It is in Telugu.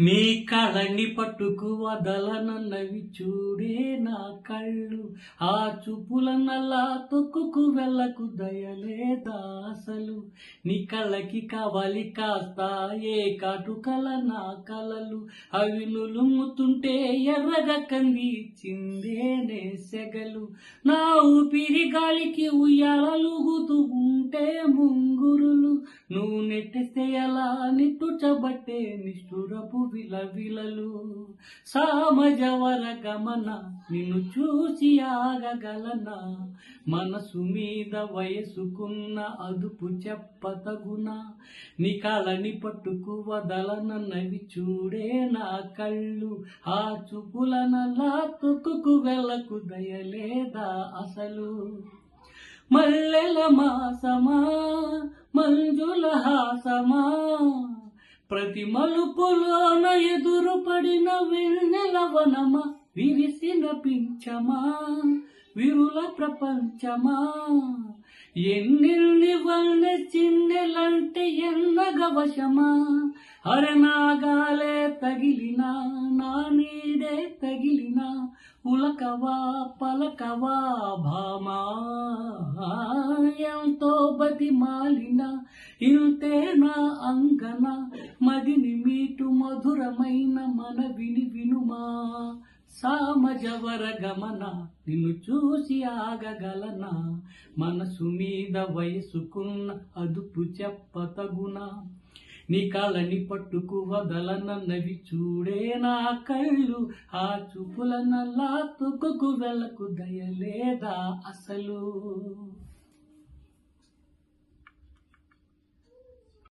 నీ కళని పట్టుకు వదలనన్నవి చూడే నా కళ్ళు, ఆ చూపుల నల్లా తొక్కుకు వెళ్ళకు దయలేదా అసలు. నీ కళ్ళకి కావాలి కాస్తాయే కాటుకల నా కలలు, అవి నులుముతుంటే ఎర్రగా కంది చిందేనే సెగలు. నా ఊపిరి గాలికి ఉయ్యాలలుగుతూ ఉంటే ముంగురులు, నువ్వు నెట్టేస్తే ఎలా నిట్టుచబట్టే నిష్ఠురపు విలవిలలు. సామజవర గమన నిన్ను చూసి ఆగగలనా, మనసు మీద వయసుకున్న అదుపు చెప్పతగునా. నీ కాళ్ళని పట్టుకు వదలనన్నవి చూడే నా కళ్ళు, ఆ చూపులనలా తొక్కుకు వెళ్ళకు దయలేదా అసలు. మల్లెల మాసమా మంజుల హాసమా, ప్రతి మలుపులోన ఎదురు పడిన వెన్నెల వనమా, విరిసిన పించమా విరుల ప్రపంచమా. ఎన్నెల్ని వల్లె చిన్నెలంటే ఎన్నగ వశమా, అరనాగాలే తగిలినా నా నీడే తగిలినా, ఉలకవా పలకవా భామా. ఎంతో బతిమాలిన ఇంతే నా అంగన, మదిని మీటు మధురమైన మనవిని వినుమా. సామజవర గమన నిన్ను చూసి ఆగగలనా, మనసు మీద వయసుకున్న అదుపు చెప్పతగునా. నీ కాళ్ళని పట్టుకు వదలనన్నవి చూడే నా కళ్ళు, ఆ చూపుల నల్లా తొక్కుకు వెళ్ళకు దయలేదా అసలు.